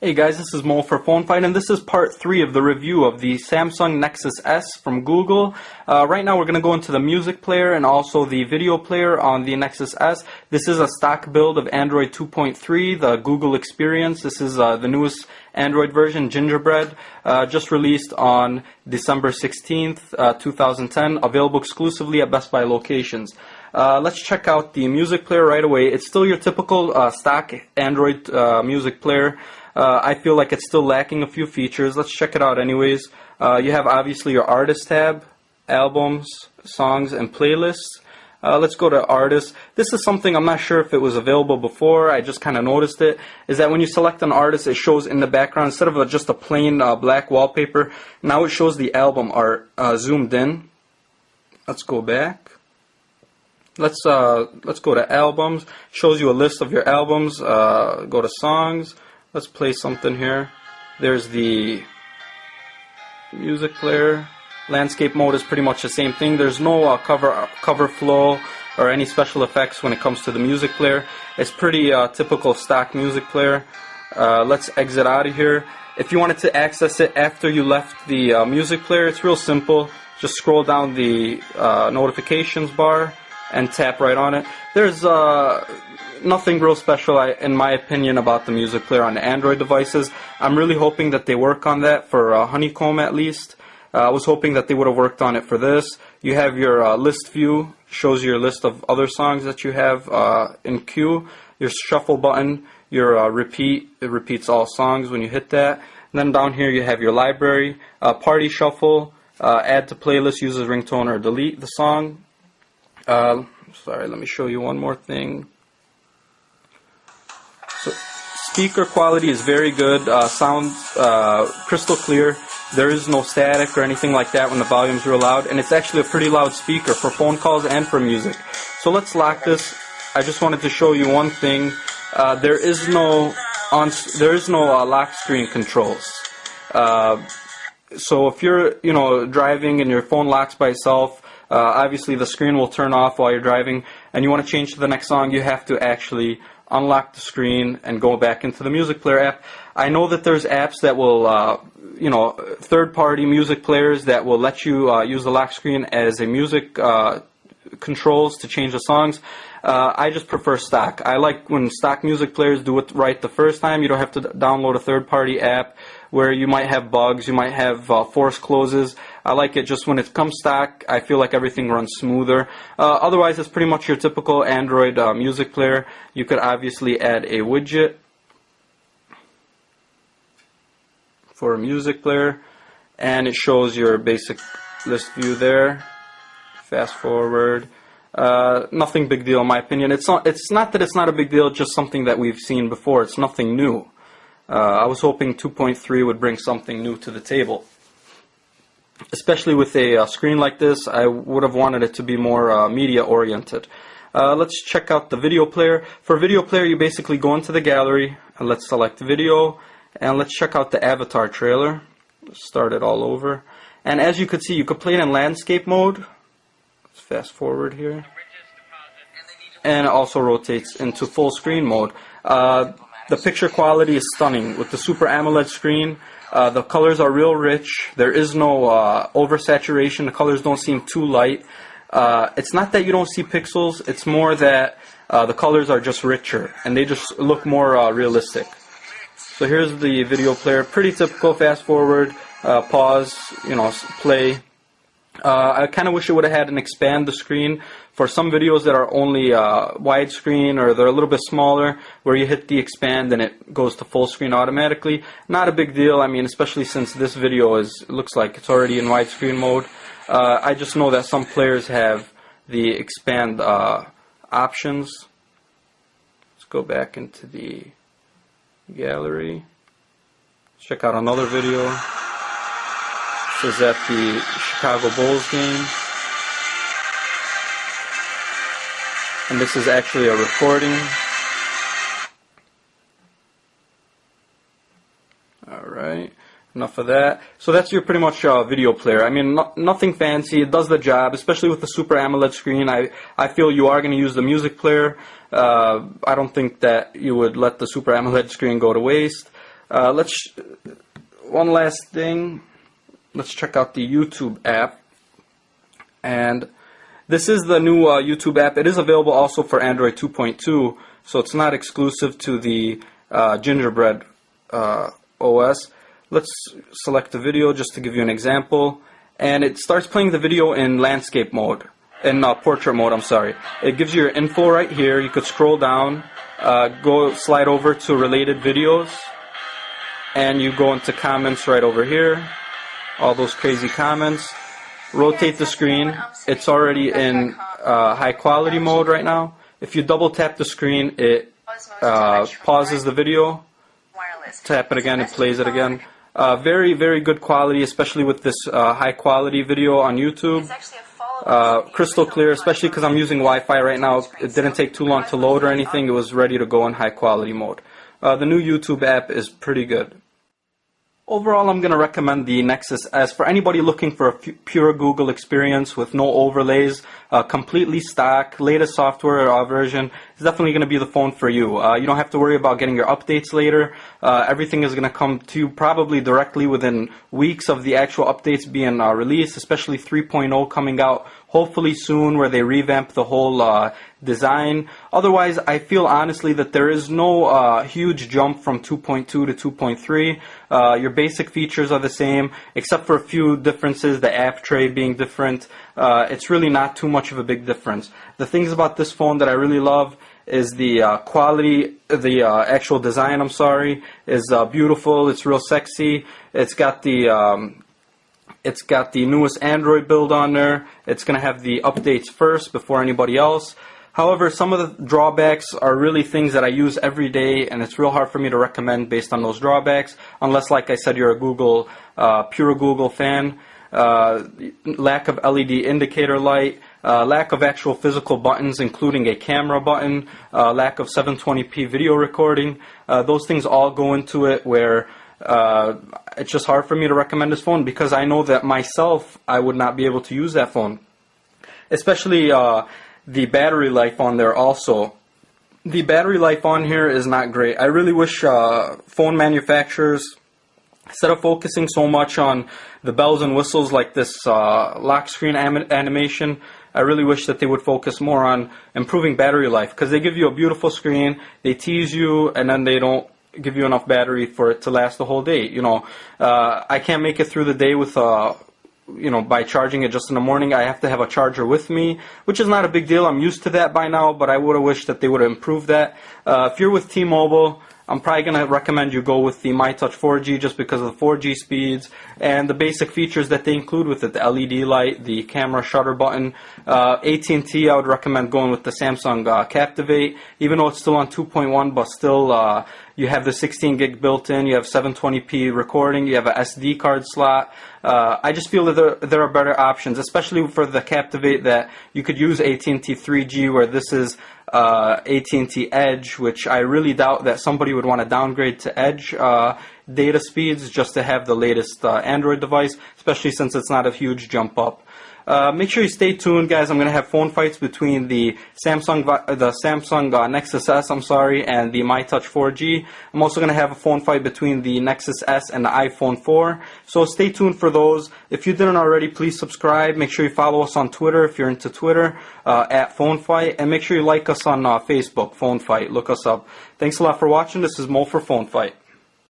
Hey guys, this is Mo for Phone Fight, and this is part 3 of the review of the Samsung Nexus S from Google. Right now we're going to go into the music player and also the video player on the Nexus S. This is a stock build of Android 2.3, the Google experience. This is the newest Android version, Gingerbread, just released on December 16th, 2010, available exclusively at Best Buy locations. Let's check out the music player right away. It's still your typical stock Android music player. I feel like it's still lacking a few features. Let's check it out anyways. You have obviously your artist tab, albums, songs, and playlists. Let's go to artists. This is something I'm not sure if it was available before. I just kind of noticed it. Is that when you select an artist, it shows in the background instead of just a plain black wallpaper. Now it shows the album art zoomed in. Let's go back. Let's go to albums. Shows you a list of your albums. Go to songs. Let's play something here. There's the music player. Landscape mode is pretty much the same thing. There's no cover flow or any special effects when it comes to the music player. It's pretty typical stock music player. Let's exit out of here. If you wanted to access it after you left the music player, it's real simple. Just scroll down the notifications bar and tap right on it. There's nothing real special, in my opinion, about the music player on the Android devices. I'm really hoping that they work on that for Honeycomb at least. I was hoping that they would have worked on it for this. You have your list view, shows your list of other songs that you have in queue. Your shuffle button, your repeat, it repeats all songs when you hit that. And then down here you have your library, party shuffle, add to playlist, uses ringtone or delete the song. Sorry, let me show you one more thing. So, speaker quality is very good. Sound crystal clear. There is no static or anything like that when the volume's real loud, and it's actually a pretty loud speaker for phone calls and for music. So let's lock this. I just wanted to show you one thing. There is no lock screen controls. So if you're driving and your phone locks by itself, obviously the screen will turn off while you're driving, and you want to change to the next song, you have to actually unlock the screen and go back into the music player app. I know that there's apps that will, third-party music players that will let you use the lock screen as a music controls to change the songs. I just prefer stock. I like when stock music players do it right the first time. You don't have to download a third-party app where you might have bugs, you might have force closes. I like it just when it comes stock. I feel like everything runs smoother. Otherwise, it's pretty much your typical Android music player. You could obviously add a widget for a music player, and it shows your basic list view there. Fast forward. Nothing big deal in my opinion. It's not that it's not a big deal, it's just something that we've seen before. It's nothing new. I was hoping 2.3 would bring something new to the table. Especially with a screen like this, I would have wanted it to be more media oriented. Let's check out the video player. For video player, you basically go into the gallery, and let's select video, and let's check out the avatar trailer. Start it all over. And as you could see, you could play it in landscape mode. Let's fast forward here. And it also rotates into full screen mode. The picture quality is stunning with the Super AMOLED screen. The colors are real rich. There is no oversaturation. The colors don't seem too light. It's not that you don't see pixels. It's more that the colors are just richer and they just look more realistic. So here's the video player. Pretty typical. Fast forward, pause, play. I kind of wish it would have had an expand the screen for some videos that are only widescreen or they're a little bit smaller, where you hit the expand and it goes to full screen automatically. Not a big deal. I mean, especially since this video looks like it's already in widescreen mode. I just know that some players have the expand options. Let's go back into the gallery. Let's check out another video. This is at the Chicago Bulls game. And this is actually a recording. Alright, enough of that. So that's your pretty much video player. I mean, nothing fancy. It does the job, especially with the Super AMOLED screen. I feel you are going to use the music player. I don't think that you would let the Super AMOLED screen go to waste. One last thing. Let's check out the YouTube app. And this is the new YouTube app. It is available also for Android 2.2, so it's not exclusive to the Gingerbread OS. Let's select the video just to give you an example. And it starts playing the video in landscape mode, in portrait mode, I'm sorry. It gives you your info right here. You could scroll down, slide over to related videos, and you go into comments right over here. All those crazy comments. Rotate the screen. It's already in high quality mode right now. If you double tap the screen, it pauses the video. Tap it again, it plays it again. Very, very good quality, especially with this high quality video on YouTube. Crystal clear, especially because I'm using Wi-Fi right now. It didn't take too long to load or anything. It was ready to go in high quality mode. The new YouTube app is pretty good. Overall, I'm going to recommend the Nexus S for anybody looking for a pure Google experience with no overlays, completely stock, latest software version. It's definitely going to be the phone for you. You don't have to worry about getting your updates later. Everything is going to come to you probably directly within weeks of the actual updates being released, especially 3.0 coming out hopefully soon, where they revamp the whole design. Otherwise, I feel honestly that there is no huge jump from 2.2 to 2.3. Your basic features are the same, except for a few differences, the app tray being different. It's really not too much of a big difference. The things about this phone that I really love is the quality, the actual design, I'm sorry, is beautiful. It's real sexy. It's got the newest Android build on there. It's going to have the updates first before anybody else. However, some of the drawbacks are really things that I use every day, and it's real hard for me to recommend based on those drawbacks, unless, like I said, you're a pure Google fan. Lack of LED indicator light, lack of actual physical buttons, including a camera button, lack of 720p video recording. Those things all go into it where it's just hard for me to recommend this phone, because I know that myself, I would not be able to use that phone. Especially the battery life on there also. The battery life on here is not great. I really wish phone manufacturers, instead of focusing so much on the bells and whistles like this lock screen animation, I really wish that they would focus more on improving battery life, because they give you a beautiful screen, they tease you, and then they don't give you enough battery for it to last the whole day. You know, I can't make it through the day with by charging it just in the morning. I have to have a charger with me, which is not a big deal. I'm used to that by now, but I would have wished that they would have improved that. If you're with T-Mobile, I'm probably going to recommend you go with the MyTouch 4G just because of the 4G speeds and the basic features that they include with it, the LED light, the camera shutter button. at&t, I would recommend going with the Samsung Captivate, even though it's still on 2.1, but still you have the 16 gig built in, you have 720p recording, you have a SD card slot. I just feel that there are better options, especially for the Captivate, that you could use at&t 3G, where this is at&t Edge, which I really doubt that somebody would want to downgrade to Edge data speeds just to have the latest Android device, especially since it's not a huge jump up. Make sure you stay tuned, guys. I'm going to have phone fights between the Samsung Nexus S, and the MyTouch 4G. I'm also going to have a phone fight between the Nexus S and the iPhone 4. So stay tuned for those. If you didn't already, please subscribe. Make sure you follow us on Twitter if you're into Twitter, at Phone Fight. And make sure you like us on Facebook, Phone Fight. Look us up. Thanks a lot for watching. This is Mo for Phone Fight.